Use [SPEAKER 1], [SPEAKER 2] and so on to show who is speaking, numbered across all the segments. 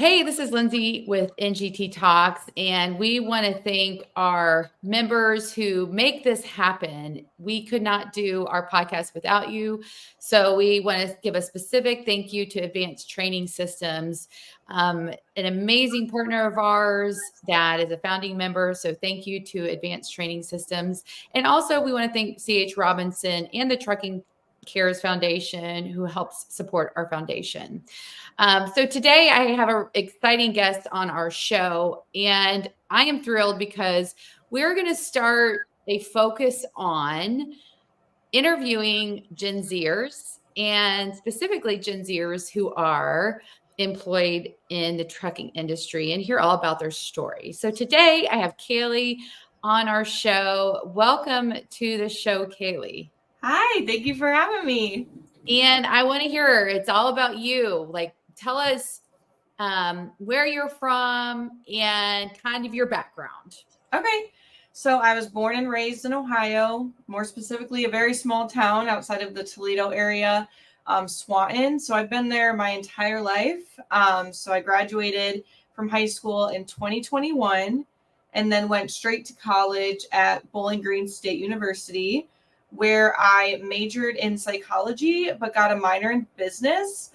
[SPEAKER 1] Hey, this is Lindsey with NGT Talks, and we want to thank our members who make this happen. We could not do our podcast without you. So we want to give a specific thank you to Advanced Training Systems, an amazing partner of ours that is a founding member. So thank you to Advanced Training Systems. And also we want to thank CH Robinson and the Trucking Cares Foundation who helps support our foundation. So today I have an exciting guest on our show, and I am thrilled because we're going to start a focus on interviewing Gen Zers, and specifically Gen Zers who are employed in the trucking industry, and hear all about their story. So today I have Kailey on our show. Welcome to the show, Kailey.
[SPEAKER 2] Hi, thank you for having me.
[SPEAKER 1] And I want to hear, it's all about you. Like, tell us where you're from and kind of your background.
[SPEAKER 2] Okay, so I was born and raised in Ohio, more specifically a very small town outside of the Toledo area, Swanton. So I've been there my entire life. So I graduated from high school in 2021 and then went straight to college at Bowling Green State University, where I majored in psychology but got a minor in business.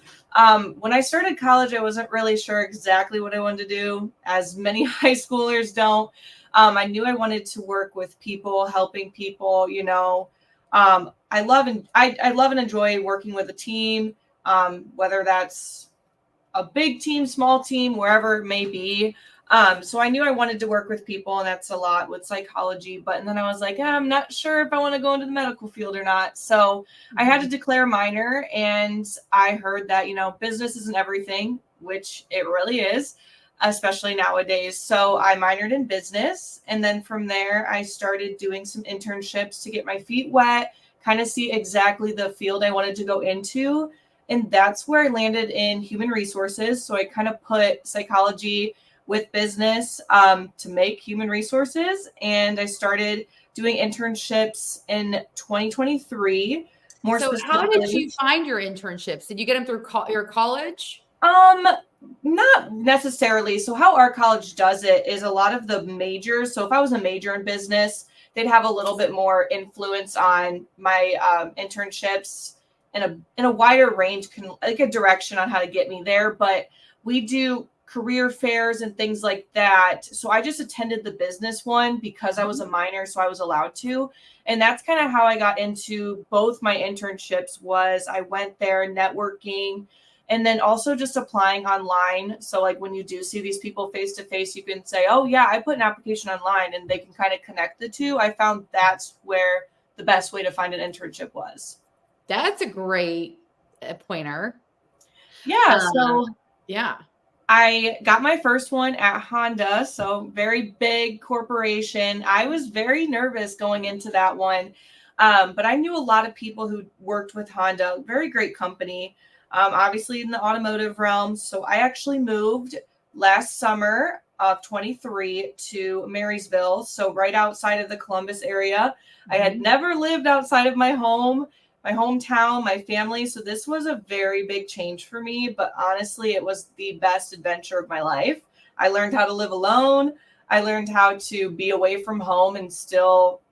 [SPEAKER 2] When I started college, I wasn't really sure exactly what I wanted to do, as many high schoolers don't. I knew I wanted to work with people, helping people. I love and enjoy working with a team, whether that's a big team, small team, wherever it may be. So I knew I wanted to work with people, and that's a lot with psychology. And then I was like, I'm not sure if I want to go into the medical field or not. So I had to declare minor, and I heard that, business isn't everything, which it really is, especially nowadays. So I minored in business. And then from there, I started doing some internships to get my feet wet, kind of see exactly the field I wanted to go into. And that's where I landed in human resources. So I kind of put psychology with business to make human resources. And I started doing internships in 2023.
[SPEAKER 1] So how did you find your internships? Did you get them through your college?
[SPEAKER 2] Not necessarily. So how our college does it is a lot of the majors. So if I was a major in business, they'd have a little bit more influence on my internships in a wider range, like a direction on how to get me there. But we do career fairs and things like that. So I just attended the business one because I was a minor, so I was allowed to. And that's kind of how I got into both my internships. Was I went there networking and then also just applying online. So like when you do see these people face to face, you can say, oh yeah, I put an application online, and they can kind of connect the two. I found that's where the best way to find an internship was.
[SPEAKER 1] That's a great pointer.
[SPEAKER 2] Yeah.
[SPEAKER 1] Yeah.
[SPEAKER 2] I got my first one at Honda, so very big corporation. I was very nervous going into that one, but I knew a lot of people who worked with Honda, very great company, obviously in the automotive realm. So I actually moved last summer of 23 to Marysville, so right outside of the Columbus area. I had never lived outside of my hometown, my family. So this was a very big change for me, but honestly, it was the best adventure of my life. I learned how to live alone. I learned how to be away from home and still,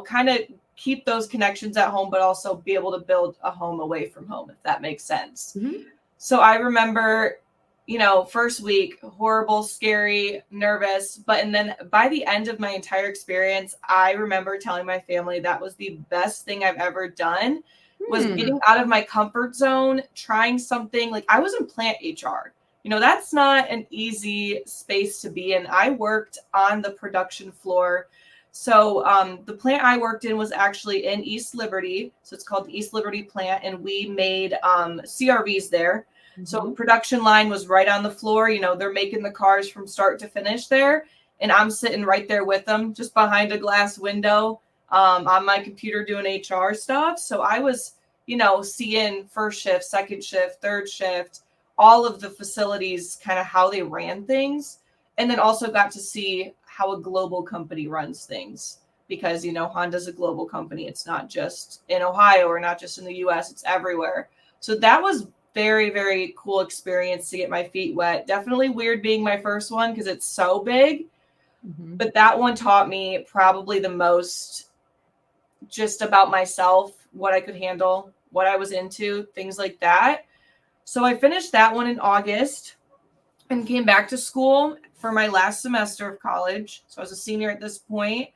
[SPEAKER 2] kind of keep those connections at home, but also be able to build a home away from home, if that makes sense. Mm-hmm. So I remember, first week, horrible, scary, nervous. And then by the end of my entire experience, I remember telling my family that was the best thing I've ever done, was getting out of my comfort zone, trying something. Like, I was in plant HR. That's not an easy space to be in. I worked on the production floor. So the plant I worked in was actually in East Liberty. So it's called the East Liberty plant. And we made CRVs there. So production line was right on the floor. They're making the cars from start to finish there. And I'm sitting right there with them, just behind a glass window on my computer doing HR stuff. So I was, seeing first shift, second shift, third shift, all of the facilities, kind of how they ran things. And then also got to see how a global company runs things. Because, Honda's a global company. It's not just in Ohio or not just in the US, it's everywhere. So that was very, very cool experience to get my feet wet. Definitely weird being my first one because it's so big. But that one taught me probably the most just about myself, what I could handle, what I was into, things like that. So I finished that one in August and came back to school for my last semester of college. So I was a senior at this point.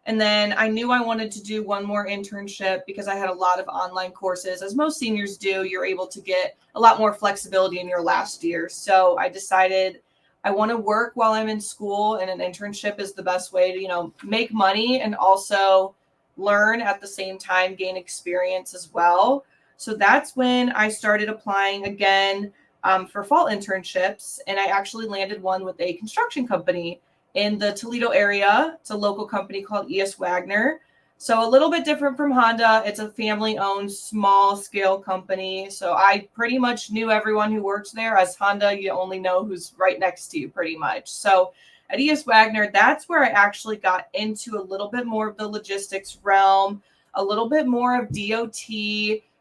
[SPEAKER 2] And then I knew I wanted to do one more internship because I had a lot of online courses. As most seniors do, you're able to get a lot more flexibility in your last year. So I decided I want to work while I'm in school, and an internship is the best way to, make money and also learn at the same time, gain experience as well. So that's when I started applying again for fall internships. And I actually landed one with a construction company in the Toledo area. It's a local company called E.S. Wagner. So a little bit different from Honda. It's a family-owned, small-scale company. So I pretty much knew everyone who worked there. As Honda, you only know who's right next to you pretty much. So at E.S. Wagner, that's where I actually got into a little bit more of the logistics realm, a little bit more of DOT,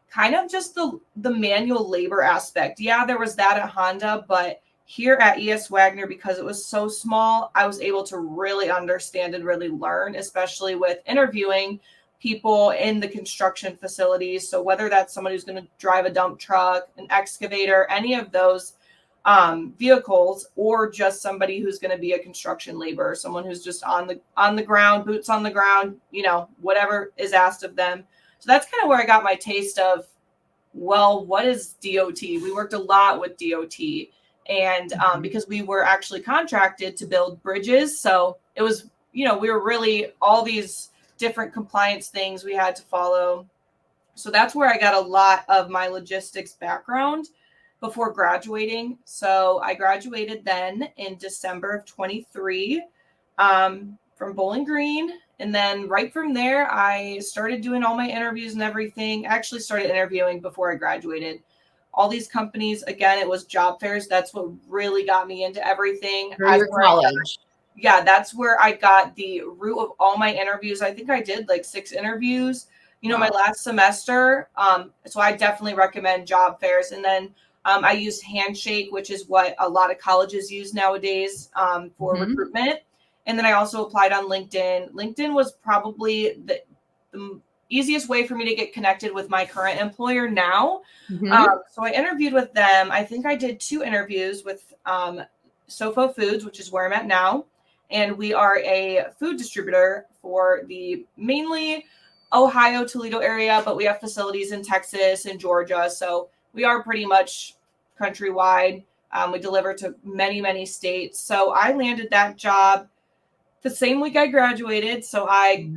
[SPEAKER 2] kind of just the manual labor aspect. Yeah, there was that at Honda, but here at E.S. Wagner, because it was so small, I was able to really understand and really learn, especially with interviewing people in the construction facilities. So whether that's someone who's going to drive a dump truck, an excavator, any of those vehicles, or just somebody who's going to be a construction laborer, someone who's just on the ground, boots on the ground, whatever is asked of them. So that's kind of where I got my taste of, well, what is DOT? We worked a lot with DOT. And because we were actually contracted to build bridges. So it was, we were really all these different compliance things we had to follow. So that's where I got a lot of my logistics background before graduating. So I graduated then in December of 23 from Bowling Green. And then right from there, I started doing all my interviews and everything. I actually started interviewing before I graduated. All these companies, again, it was job fairs. That's what really got me into everything.
[SPEAKER 1] For your college.
[SPEAKER 2] That's where I got the root of all my interviews. I think I did like 6 interviews, my last semester. So I definitely recommend job fairs. And then I used Handshake, which is what a lot of colleges use nowadays for recruitment. And then I also applied on LinkedIn. LinkedIn was probably the easiest way for me to get connected with my current employer now. So I interviewed with them. I think I did 2 interviews with Sofo Foods, which is where I'm at now. And we are a food distributor for the mainly Ohio, Toledo area, but we have facilities in Texas and Georgia. So we are pretty much countrywide. We deliver to many, many states. So I landed that job the same week I graduated. So I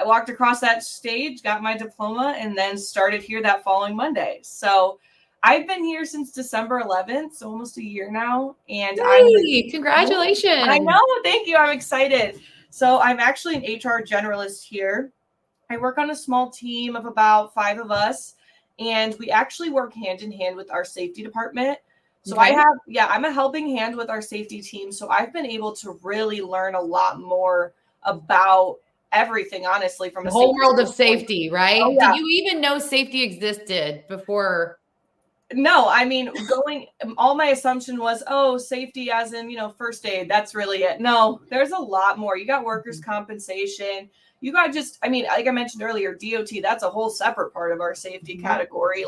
[SPEAKER 2] walked across that stage, got my diploma, and then started here that following Monday. So I've been here since December 11th, so almost a year now. And
[SPEAKER 1] congratulations.
[SPEAKER 2] I know. Thank you. I'm excited. So I'm actually an HR generalist here. I work on a small team of about 5 of us, and we actually work hand in hand with our safety department. So I'm a helping hand with our safety team. So I've been able to really learn a lot more about everything, honestly, from
[SPEAKER 1] the whole world of safety, right?
[SPEAKER 2] Oh, yeah.
[SPEAKER 1] Did you even know safety existed before?
[SPEAKER 2] No, I mean, all my assumption was, safety as in, first aid. That's really it. No, there's a lot more. You got workers' compensation. You got like I mentioned earlier, DOT, that's a whole separate part of our safety category.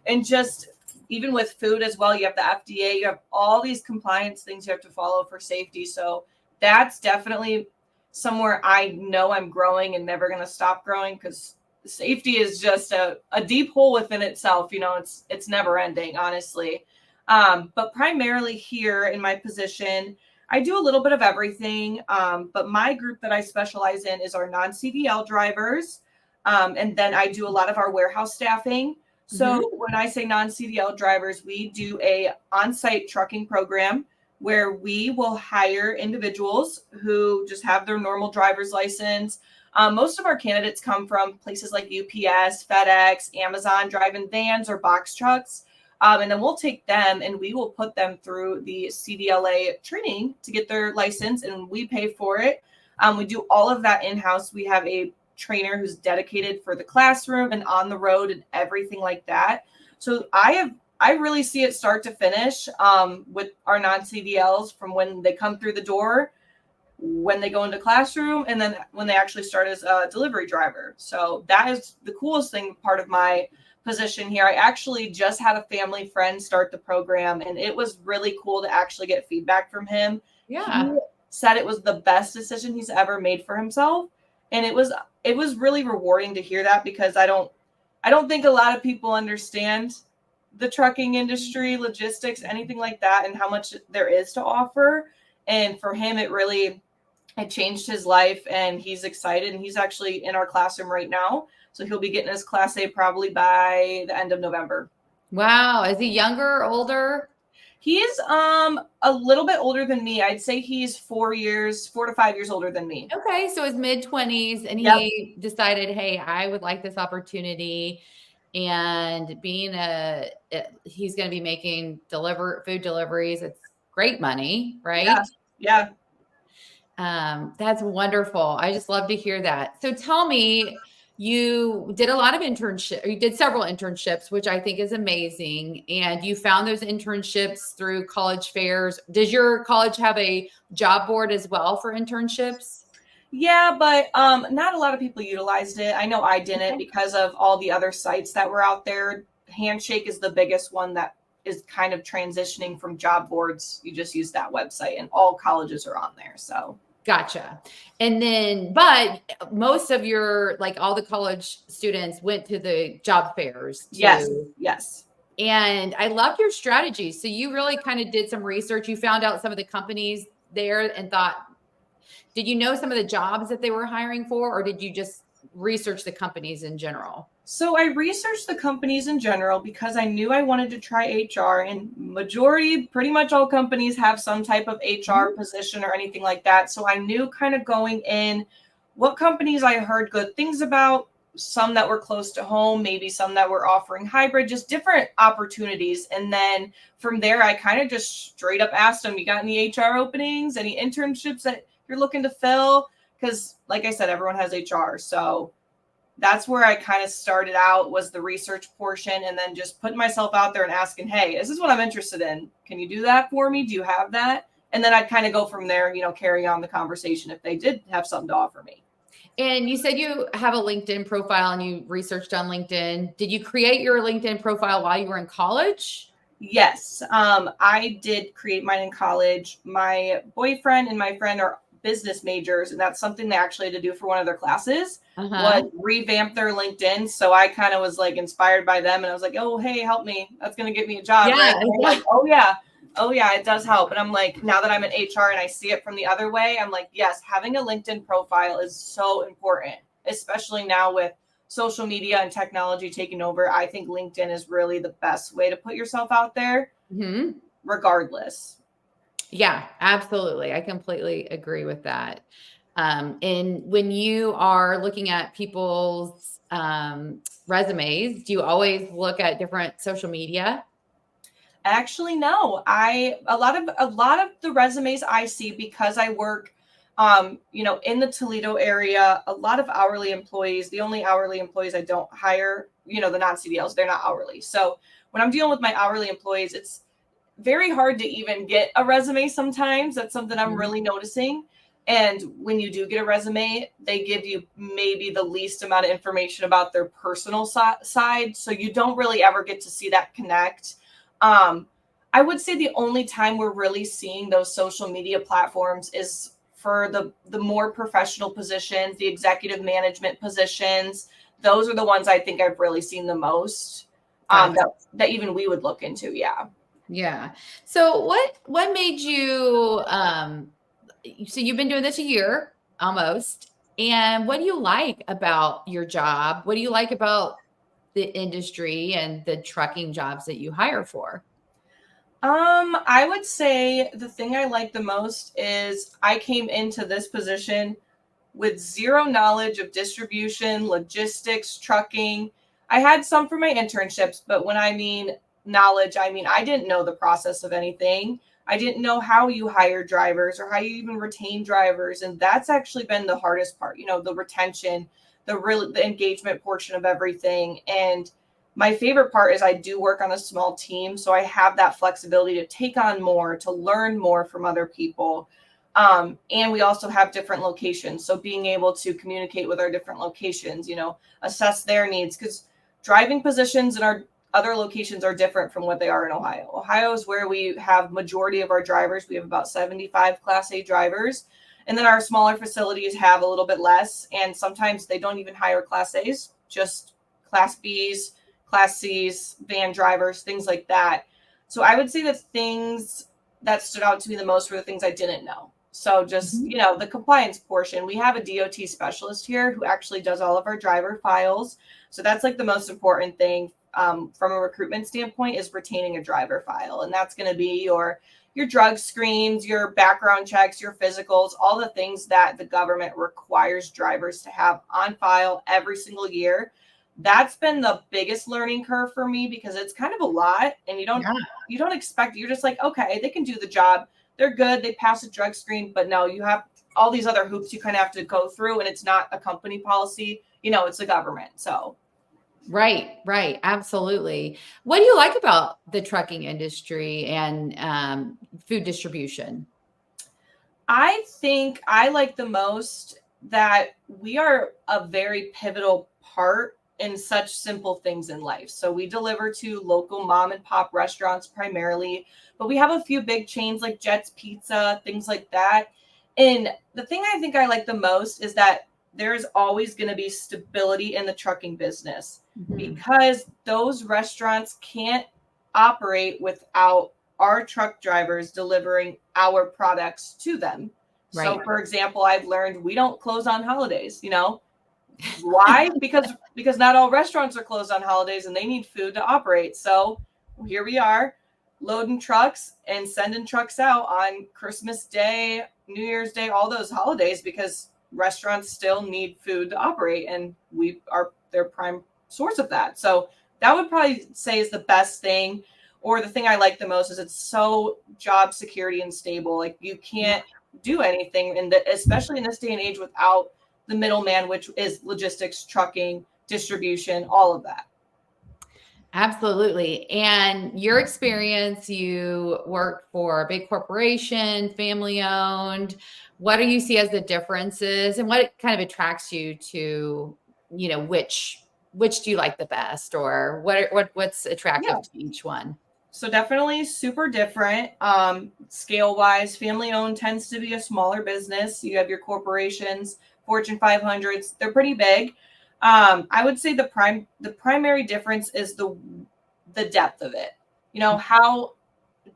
[SPEAKER 2] And just even with food as well, you have the FDA, you have all these compliance things you have to follow for safety. So that's definitely somewhere I know I'm growing and never going to stop growing, because safety is just a deep hole within itself. It's never ending, honestly. But primarily here in my position, I do a little bit of everything. But my group that I specialize in is our non-CDL drivers. And then I do a lot of our warehouse staffing. So when I say non-CDL drivers, we do a on-site trucking program where we will hire individuals who just have their normal driver's license. Most of our candidates come from places like UPS, FedEx, Amazon, driving vans or box trucks. And then we'll take them and we will put them through the CDLA training to get their license, and we pay for it. We do all of that in-house. We have a trainer who's dedicated for the classroom and on the road and everything like that. So I have I really see it start to finish with our non-CDLs from when they come through the door, when they go into classroom, and then when they actually start as a delivery driver. So that is the coolest thing, part of my position here. I actually just had a family friend start the program, and it was really cool to actually get feedback from him.
[SPEAKER 1] Yeah.
[SPEAKER 2] He said it was the best decision he's ever made for himself. And it was really rewarding to hear that, because I don't think a lot of people understand the trucking industry, logistics, anything like that, and how much there is to offer. And for him, it changed his life, and he's excited, and he's actually in our classroom right now. So he'll be getting his Class A probably by the end of November.
[SPEAKER 1] Wow. Is he younger or older?
[SPEAKER 2] He's a little bit older than me. I'd say he's 4 to 5 years older than me.
[SPEAKER 1] Okay. So his mid-20s, and
[SPEAKER 2] Yep.
[SPEAKER 1] he decided, hey, I would like this opportunity. And he's going to be making food deliveries. It's great money, right?
[SPEAKER 2] Yeah.
[SPEAKER 1] That's wonderful. I just love to hear that. So tell me, you did a lot of internships. You did several internships, which I think is amazing. And you found those internships through college fairs. Does your college have a job board as well for internships?
[SPEAKER 2] Yeah, but not a lot of people utilized it. I know I didn't, because of all the other sites that were out there. Handshake is the biggest one that is kind of transitioning from job boards. You just use that website, and all colleges are on there. So
[SPEAKER 1] gotcha. And then, but most of all the college students went to the job fairs too.
[SPEAKER 2] Yes.
[SPEAKER 1] And I loved your strategy. So you really kind of did some research. You found out some of the companies there and thought, did you know some of the jobs that they were hiring for, or did you just research the companies in general?
[SPEAKER 2] So I researched the companies in general because I knew I wanted to try HR, and pretty much all companies have some type of HR position or anything like that. So I knew kind of going in what companies I heard good things about, some that were close to home, maybe some that were offering hybrid, just different opportunities. And then from there, I kind of just straight up asked them, you got any HR openings, any internships that you're looking to fill? Because like I said, everyone has HR. So that's where I kind of started out, was the research portion, and then just putting myself out there and asking, hey, this is what I'm interested in. Can you do that for me? Do you have that? And then I'd kind of go from there, carry on the conversation if they did have something to offer me.
[SPEAKER 1] And you said you have a LinkedIn profile and you researched on LinkedIn. Did you create your LinkedIn profile while you were in college?
[SPEAKER 2] Yes, I did create mine in college. My boyfriend and my friend are business majors, and that's something they actually had to do for one of their classes, was revamp their LinkedIn. So I kind of was like inspired by them, and I was like, oh, hey, help me. That's going to get me a job.
[SPEAKER 1] Yeah.
[SPEAKER 2] Right? Like, oh yeah, it does help. And I'm like, now that I'm in HR and I see it from the other way, I'm like, yes, having a LinkedIn profile is so important, especially now with social media and technology taking over. I think LinkedIn is really the best way to put yourself out there, regardless.
[SPEAKER 1] Yeah, absolutely. I completely agree with that. And when you are looking at people's resumes, do you always look at different social media?
[SPEAKER 2] Actually, no. A lot of the resumes I see, because I work in the Toledo area, a lot of hourly employees. The only hourly employees I don't hire, the non-CDLs, they're not hourly. So when I'm dealing with my hourly employees, it's very hard to even get a resume sometimes. That's something I'm really noticing. And when you do get a resume, they give you maybe the least amount of information about their personal side. So you don't really ever get to see that connect. I would say the only time we're really seeing those social media platforms is for the more professional positions, the executive management positions. Those are the ones I think I've really seen the most, that even we would look into. Yeah.
[SPEAKER 1] Yeah. So what made you, so you've been doing this a year almost, and what do you like about your job? What do you like about the industry and the trucking jobs that you hire for?
[SPEAKER 2] I would say the thing I like the most is I came into this position with zero knowledge of distribution, logistics, trucking. I had some for my internships, but when I mean knowledge, I mean I didn't know the process of anything. I didn't know how you hire drivers or how you even retain drivers, and that's actually been the hardest part. The retention, the engagement portion of everything. And My favorite part is I do work on a small team, so I have that flexibility to take on more, to learn more from other people. And we also have different locations. So being able to communicate with our different locations, assess their needs, because driving positions in our other locations are different from what they are in Ohio. Ohio is where we have majority of our drivers. We have about 75 Class A drivers. And then our smaller facilities have a little bit less. And sometimes they don't even hire Class A's, just Class B's, Class C's, van drivers, things like that. So I would say the things that stood out to me the most were the things I didn't know. So just, the compliance portion, we have a DOT specialist here who actually does all of our driver files. So that's like the most important thing from a recruitment standpoint is retaining a driver file. And that's going to be your drug screens, your background checks, your physicals, all the things that the government requires drivers to have on file every single year. That's been the biggest learning curve for me because it's kind of a lot and you don't expect, you're just like, okay, they can do the job. They're good. They pass a drug screen, but no, you have all these other hoops you kind of have to go through and it's not a company policy, it's the government. So.
[SPEAKER 1] Right. Absolutely. What do you like about the trucking industry and food distribution?
[SPEAKER 2] I think I like the most that we are a very pivotal part in such simple things in life. So we deliver to local mom and pop restaurants primarily, but we have a few big chains like Jet's Pizza, things like that. And the thing I think I like the most is that there's always going to be stability in the trucking business because those restaurants can't operate without our truck drivers delivering our products to them. Right. So for example, I've learned we don't close on holidays, Why? Because not all restaurants are closed on holidays and they need food to operate. So here we are loading trucks and sending trucks out on Christmas Day, New Year's Day, all those holidays because restaurants still need food to operate and we are their prime source of that. So that would probably say is the best thing. Or the thing I like the most is it's so job security and stable. Like you can't do anything especially in this day and age without the middleman, which is logistics, trucking, distribution, all of that.
[SPEAKER 1] Absolutely. And your experience, you worked for a big corporation, family owned. What do you see as the differences and what kind of attracts you to, which do you like the best or what's attractive to each one?
[SPEAKER 2] So definitely super different. Scale wise, family owned tends to be a smaller business. You have your corporations, Fortune 500s, they're pretty big. I would say the primary difference is the depth of it. How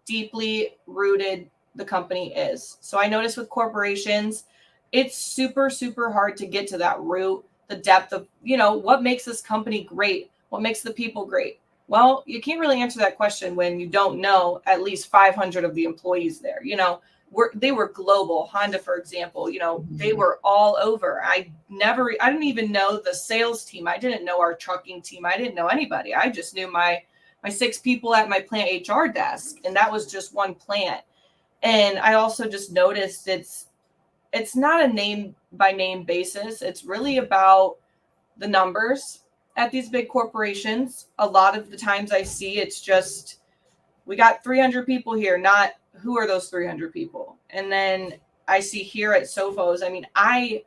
[SPEAKER 2] deeply rooted the company is. So I notice with corporations, it's super, super hard to get to that root, the depth of, what makes this company great? What makes the people great? Well, you can't really answer that question when you don't know at least 500 of the employees there. They were global. Honda, for example, they were all over. I didn't even know the sales team. I didn't know our trucking team. I didn't know anybody. I just knew my 6 people at my plant HR desk, and that was just one plant. And I also just noticed it's not a name by name basis. It's really about the numbers at these big corporations. A lot of the times I see it's just, we got 300 people here, not who are those 300 people. And then I see here at Sofo's, I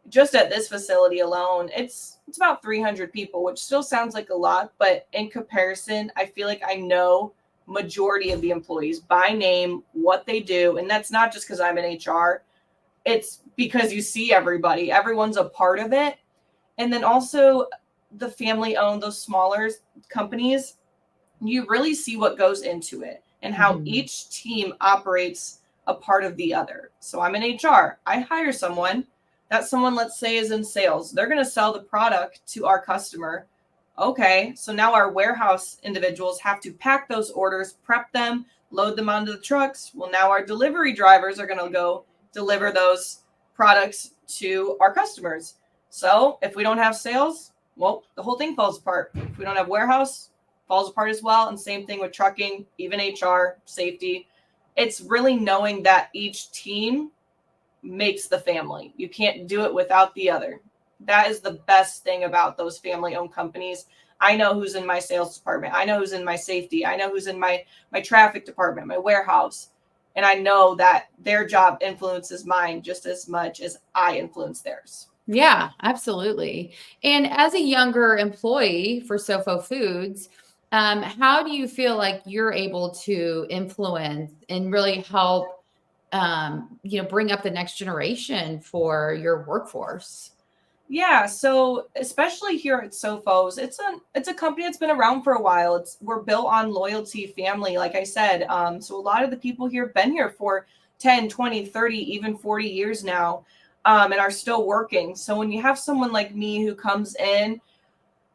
[SPEAKER 2] just at this facility alone, it's about 300 people, which still sounds like a lot, but in comparison, I feel like I know majority of the employees by name, what they do. And that's not just because I'm in HR. It's because you see everybody, everyone's a part of it. And then also the family owned, those smaller companies, you really see what goes into it and how each team operates a part of the other. So I'm in HR. I hire someone. That someone, let's say, is in sales. They're going to sell the product to our customer. Okay, so now our warehouse individuals have to pack those orders, prep them, load them onto the trucks. Well, now our delivery drivers are going to go deliver those products to our customers. So if we don't have sales, well, the whole thing falls apart. If we don't have warehouse, falls apart as well. And same thing with trucking, even HR, safety. It's really knowing that each team makes the family. You can't do it without the other. That is the best thing about those family-owned companies. I know who's in my sales department. I know who's in my safety. I know who's in my traffic department, my warehouse. And I know that their job influences mine just as much as I influence theirs.
[SPEAKER 1] Yeah, absolutely. And as a younger employee for Sofo Foods, how do you feel like you're able to influence and really help, bring up the next generation for your workforce?
[SPEAKER 2] Yeah, so especially here at Sofos, it's a company that's been around for a while. We're built on loyalty, family, like I said. So a lot of the people here have been here for 10, 20, 30, even 40 years now, and are still working. So when you have someone like me who comes in,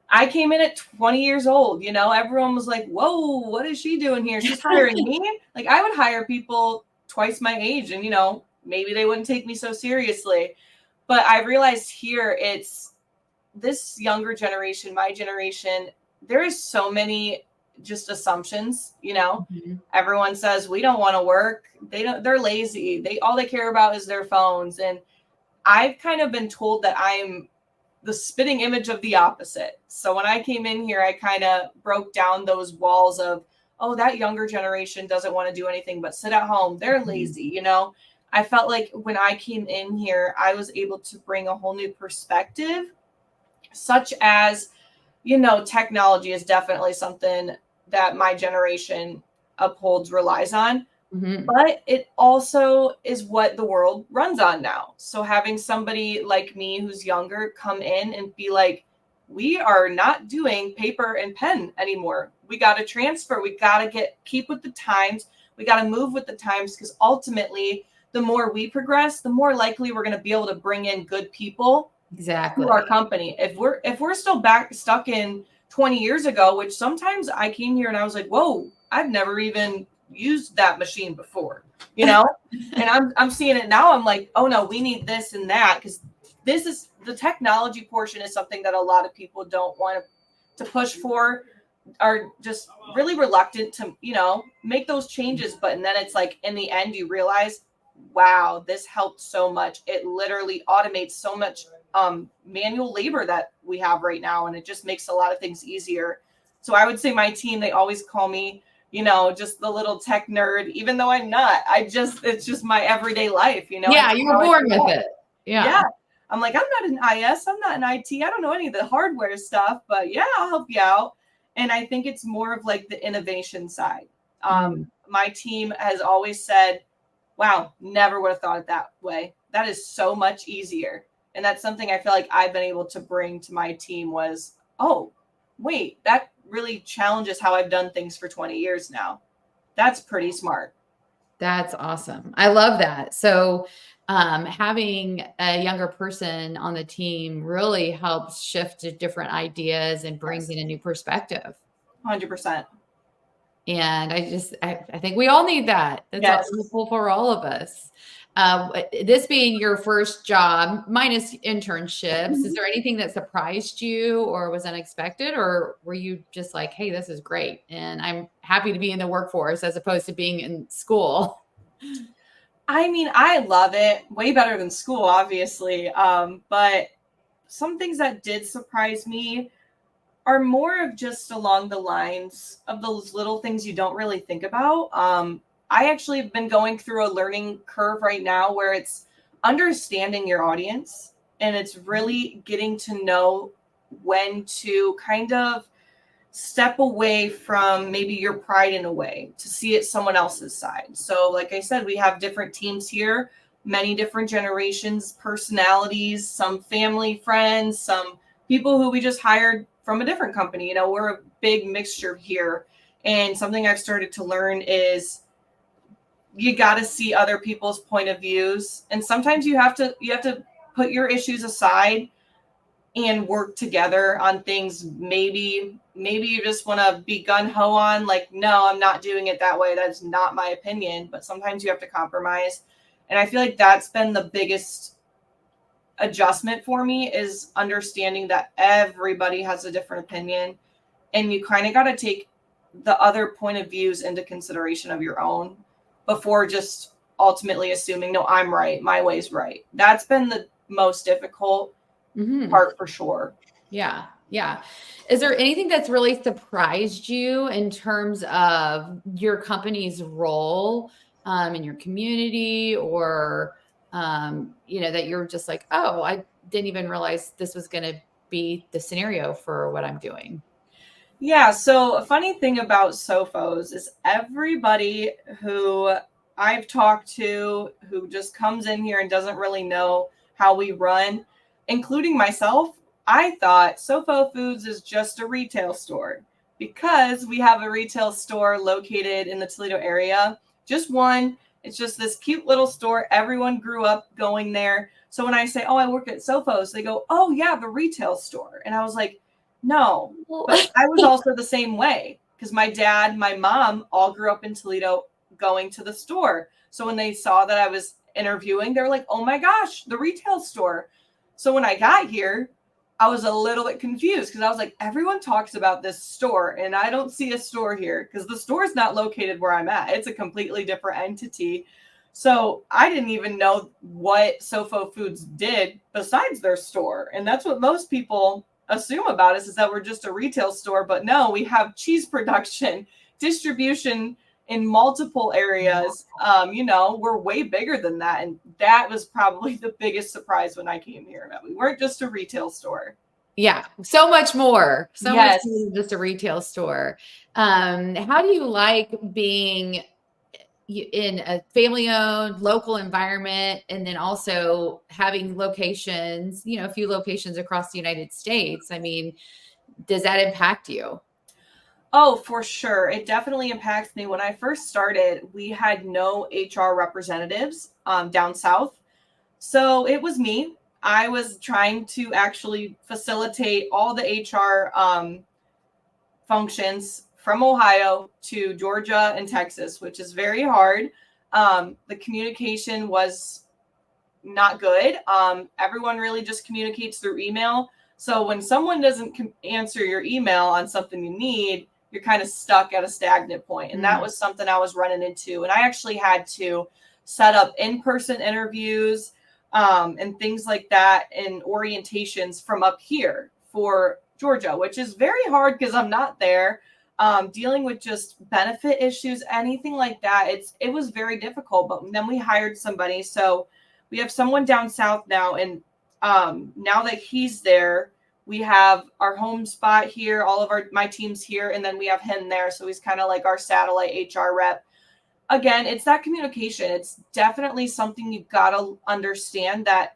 [SPEAKER 2] I came in at 20 years old, everyone was like, whoa, what is she doing here? She's hiring me? Like I would hire people twice my age and, maybe they wouldn't take me so seriously. But I realized here it's this younger generation, my generation, there is so many just assumptions,
[SPEAKER 1] Mhm.
[SPEAKER 2] Everyone says we don't want to work. They're lazy. All they care about is their phones. And I've kind of been told that I'm the spitting image of the opposite. So when I came in here, I kind of broke down those walls of, oh, that younger generation doesn't want to do anything but sit at home. They're lazy, I felt like when I came in here, I was able to bring a whole new perspective, such as, technology is definitely something that my generation upholds, relies on.
[SPEAKER 1] Mhm.
[SPEAKER 2] But it also is what the world runs on now. So having somebody like me who's younger come in and be like, we are not doing paper and pen anymore. We got to transfer. We got to keep with the times. We got to move with the times, because ultimately, the more we progress, the more likely we're going to be able to bring in good people
[SPEAKER 1] Exactly.
[SPEAKER 2] to our company. If we're still stuck in 20 years ago, which sometimes I came here and I was like, whoa, I've never even used that machine before, and I'm seeing it now. I'm like, oh no, we need this and that, because this is the technology portion is something that a lot of people don't want to push for, are just really reluctant to, make those changes. But and then it's like in the end you realize, wow, this helped so much. It literally automates so much manual labor that we have right now, and it just makes a lot of things easier. So I would say my team, they always call me, just the little tech nerd, even though I'm not. It's just my everyday life,
[SPEAKER 1] Yeah, you were born with it.
[SPEAKER 2] Yeah.
[SPEAKER 1] Yeah.
[SPEAKER 2] I'm like, I'm not an IS, I'm not an IT, I don't know any of the hardware stuff, but yeah, I'll help you out. And I think it's more of like the innovation side.
[SPEAKER 1] Mm.
[SPEAKER 2] My team has always said, wow, never would have thought it that way. That is so much easier. And that's something I feel like I've been able to bring to my team was, oh, wait, that really challenges how I've done things for 20 years now. That's pretty smart.
[SPEAKER 1] That's awesome. I love that. So, having a younger person on the team really helps shift to different ideas and brings
[SPEAKER 2] Yes,
[SPEAKER 1] in a new perspective.
[SPEAKER 2] 100%.
[SPEAKER 1] And I think we all need that. That's all
[SPEAKER 2] Yes.
[SPEAKER 1] helpful for all of us. This being your first job, minus internships, is there anything that surprised you or was unexpected, or were you just like, "Hey, this is great, and I'm happy to be in the workforce as opposed to being in school"?
[SPEAKER 2] I mean, I love it. Way better than school, obviously. But some things that did surprise me are more of just along the lines of those little things you don't really think about. I actually have been going through a learning curve right now where it's understanding your audience, and it's really getting to know when to kind of step away from maybe your pride in a way to see it someone else's side. So like I said, we have different teams here, many different generations, personalities, some family friends, some people who we just hired from a different company. We're a big mixture here. And something I've started to learn is you got to see other people's point of views, and sometimes you have to put your issues aside and work together on things. Maybe you just want to be gun-ho on, like, no, I'm not doing it that way, that's not my opinion. But sometimes you have to compromise, and I feel like that's been the biggest adjustment for me, is understanding that everybody has a different opinion, and you kind of got to take the other point of views into consideration of your own before just ultimately assuming, no, I'm right, my way's right. That's been the most difficult
[SPEAKER 1] Mhm.
[SPEAKER 2] part for sure.
[SPEAKER 1] Yeah. Yeah. Is there anything that's really surprised you in terms of your company's role in your community, or, that you're just like, oh, I didn't even realize this was going to be the scenario for what I'm doing?
[SPEAKER 2] Yeah, so a funny thing about Sofos is everybody who I've talked to who just comes in here and doesn't really know how we run, including myself, I thought Sofo Foods is just a retail store because we have a retail store located in the Toledo area. Just one. It's just this cute little store. Everyone grew up going there. So when I say, oh, I work at Sofos, they go, oh, yeah, the retail store. And I was like, no,
[SPEAKER 1] Well,
[SPEAKER 2] but I was also the same way because my dad, my mom all grew up in Toledo going to the store. So when they saw that I was interviewing, they were like, oh my gosh, the retail store. So when I got here, I was a little bit confused because I was like, everyone talks about this store and I don't see a store here because the store is not located where I'm at. It's a completely different entity. So I didn't even know what Sofo Foods did besides their store. And that's what most people assume about us, is that we're just a retail store. But no, we have cheese production, distribution in multiple areas. We're way bigger than that. And that was probably the biggest surprise when I came here, that we weren't just a retail store.
[SPEAKER 1] yeah, so much more, so much
[SPEAKER 2] Yes.
[SPEAKER 1] more than just a retail store. How do you like being in a family-owned local environment, and then also having locations, a few locations across the United States? I mean, does that impact you?
[SPEAKER 2] Oh, for sure. It definitely impacts me. When I first started, we had no HR representatives down south. So it was me. I was trying to actually facilitate all the HR functions from Ohio to Georgia and Texas, which is very hard. The communication was not good. Everyone really just communicates through email. So when someone doesn't answer your email on something you need, you're kind of stuck at a stagnant point. And that was something I was running into. And I actually had to set up in-person interviews and things like that, and orientations from up here for Georgia, which is very hard because I'm not there. Dealing with just benefit issues, anything like that, it was very difficult. But then we hired somebody. So we have someone down south now, and now that he's there, we have our home spot here, all of my team's here, and then we have him there. So he's kind of like our satellite HR rep. Again, it's that communication. It's definitely something you've got to understand, that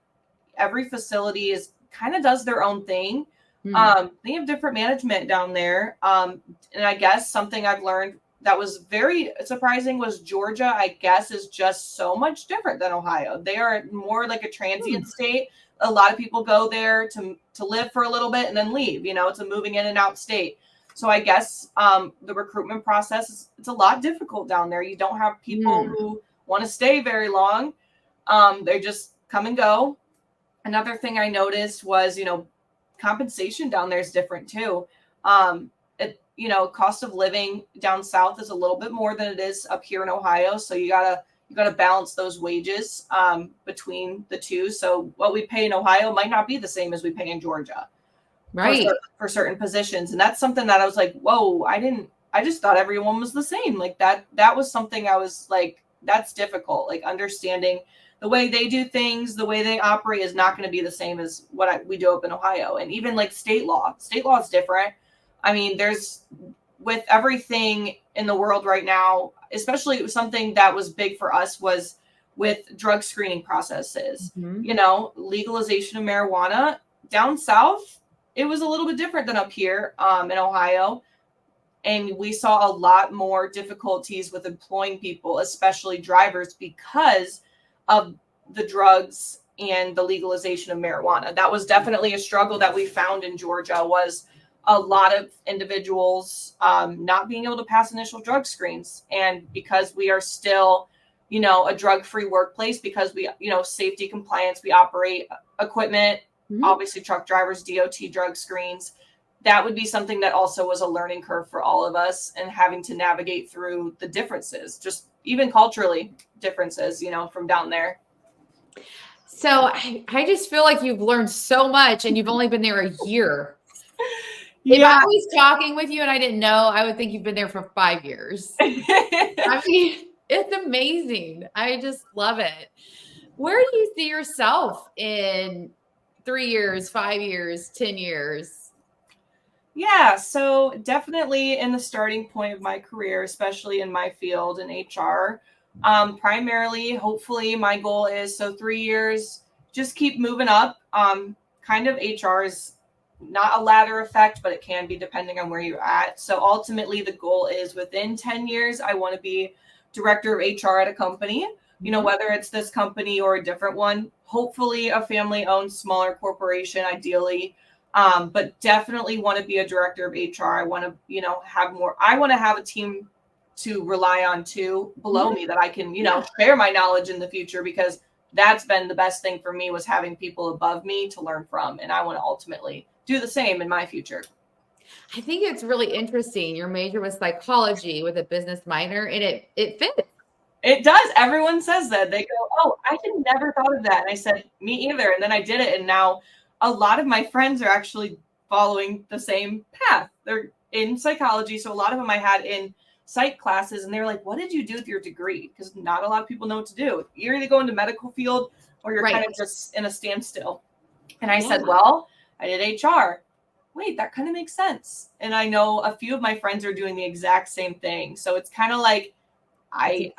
[SPEAKER 2] every facility is kind of does their own thing. They have different management down there. And I guess something I've learned that was very surprising was Georgia, I guess, is just so much different than Ohio. They are more like a transient state. A lot of people go there to live for a little bit and then leave. It's a moving in and out state. So I guess the recruitment process, it's a lot difficult down there. You don't have people who want to stay very long. They just come and go. Another thing I noticed was, compensation down there is different too. Cost of living down south is a little bit more than it is up here in Ohio. So you gotta balance those wages between the two. So what we pay in Ohio might not be the same as we pay in Georgia,
[SPEAKER 1] Right.
[SPEAKER 2] for certain positions. And that's something that I was like, whoa, I just thought everyone was the same. Like that was something I was like, that's difficult. Like understanding the way they do things, the way they operate is not going to be the same as what we do up in Ohio. And even like state law is different. I mean, there's, with everything in the world right now, especially something that was big for us was with drug screening processes, legalization of marijuana down south. It was a little bit different than up here in Ohio. And we saw a lot more difficulties with employing people, especially drivers, because of the drugs and the legalization of marijuana. That was definitely a struggle that we found in Georgia, was a lot of individuals not being able to pass initial drug screens. And because we are still, a drug-free workplace, because we, safety compliance, we operate equipment, obviously truck drivers, DOT drug screens. That would be something that also was a learning curve for all of us, and having to navigate through the differences, just even culturally differences, from down there.
[SPEAKER 1] So I just feel like you've learned so much, and you've only been there a year. If I
[SPEAKER 2] Yeah.
[SPEAKER 1] was talking with you and I didn't know, I would think you've been there for 5 years. I mean, it's amazing. I just love it. Where do you see yourself in 3 years, 5 years, 10 years?
[SPEAKER 2] Yeah, so definitely in the starting point of my career, especially in my field in HR. Primarily, hopefully, my goal is so 3 years, just keep moving up. Kind of HR is not a ladder effect, but it can be depending on where you're at. So ultimately, the goal is within 10 years, I want to be director of HR at a company, whether it's this company or a different one, hopefully a family owned smaller corporation, ideally. But definitely want to be a director of HR. I want to, have more. I want to have a team to rely on too below me that I can, share my knowledge in the future, because that's been the best thing for me, was having people above me to learn from. And I want to ultimately do the same in my future.
[SPEAKER 1] I think it's really interesting. Your major was psychology with a business minor, and it fits.
[SPEAKER 2] It does. Everyone says that. They go, "Oh, I had never thought of that." And I said, "Me either." And then I did it. And now a lot of my friends are actually following the same path. They're in psychology. So a lot of them I had in psych classes, and they were like, "What did you do with your degree?" Because not a lot of people know what to do. You're either going to medical field or you're kind of just in a standstill. And I said, "Well, I did HR." Wait, that kind of makes sense. And I know a few of my friends are doing the exact same thing. So it's kind of like, I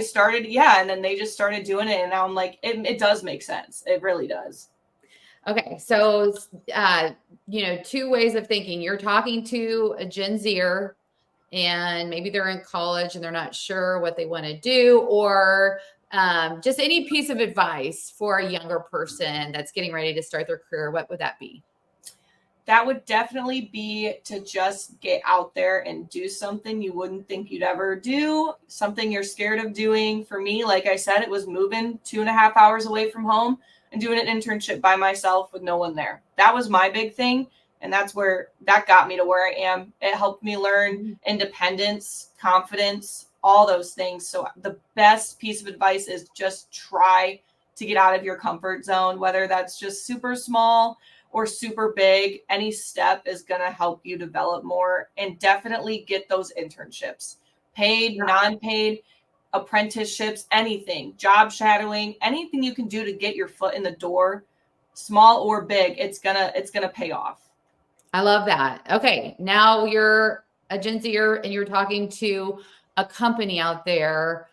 [SPEAKER 2] started, and then they just started doing it, and now I'm like, it does make sense. It really does.
[SPEAKER 1] Okay, so two ways of thinking. You're talking to a Gen Zer, and maybe they're in college and they're not sure what they want to do, or just any piece of advice for a younger person that's getting ready to start their career. What would that be?
[SPEAKER 2] That would definitely be to just get out there and do something you wouldn't think you'd ever do, something you're scared of doing. For me, like I said, it was moving 2.5 hours away from home and doing an internship by myself with no one there. That was my big thing. And that's where that got me to where I am. It helped me learn independence, confidence, all those things. So the best piece of advice is just try to get out of your comfort zone, whether that's just super small or super big. Any step is going to help you develop more, and definitely get those internships, paid, non-paid, apprenticeships, anything, job shadowing, anything you can do to get your foot in the door, small or big. It's going to pay off.
[SPEAKER 1] I love that. Okay. Now you're a Gen Zer and you're talking to a company out there.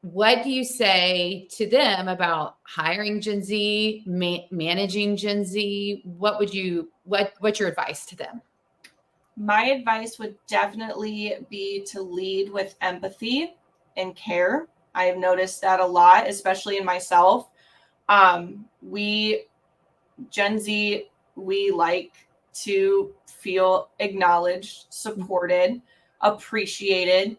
[SPEAKER 1] What do you say to them about hiring Gen Z, managing Gen Z? What's your advice to them?
[SPEAKER 2] My advice would definitely be to lead with empathy and care. I have noticed that a lot, especially in myself. We Gen Z, we like to feel acknowledged, supported, appreciated.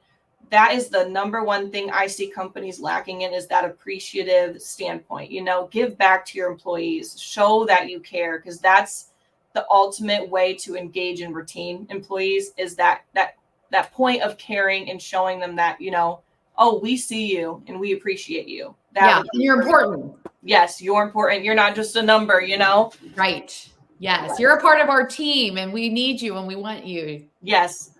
[SPEAKER 2] That is the number one thing I see companies lacking in, is that appreciative standpoint. Give back to your employees, show that you care, because that's the ultimate way to engage and retain employees, is that point of caring and showing them that, oh, we see you and we appreciate you.
[SPEAKER 1] You're important.
[SPEAKER 2] Yes, you're important. You're not just a number,
[SPEAKER 1] Right. Yes. You're a part of our team, and we need you and we want you.
[SPEAKER 2] Yes.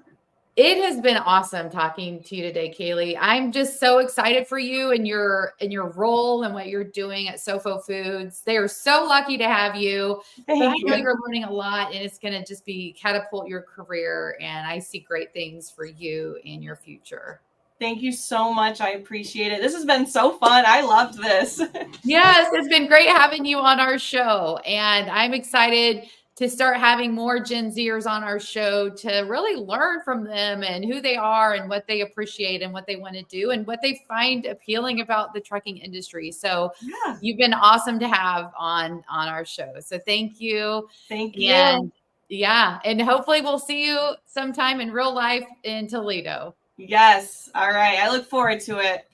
[SPEAKER 1] It has been awesome talking to you today, Kailey. I'm just so excited for you and your role and what you're doing at Sofo Foods. They are so lucky to have you.
[SPEAKER 2] Thank you.
[SPEAKER 1] You're learning a lot, and it's going to just be catapult your career. And I see great things for you in your future.
[SPEAKER 2] Thank you so much. I appreciate it. This has been so fun. I loved this.
[SPEAKER 1] Yes, it's been great having you on our show. And I'm excited to start having more Gen Zers on our show to really learn from them and who they are and what they appreciate and what they want to do and what they find appealing about the trucking industry. So you've been awesome to have on our show. So thank you.
[SPEAKER 2] Thank you.
[SPEAKER 1] And and hopefully we'll see you sometime in real life in Toledo.
[SPEAKER 2] Yes. All right. I look forward to it.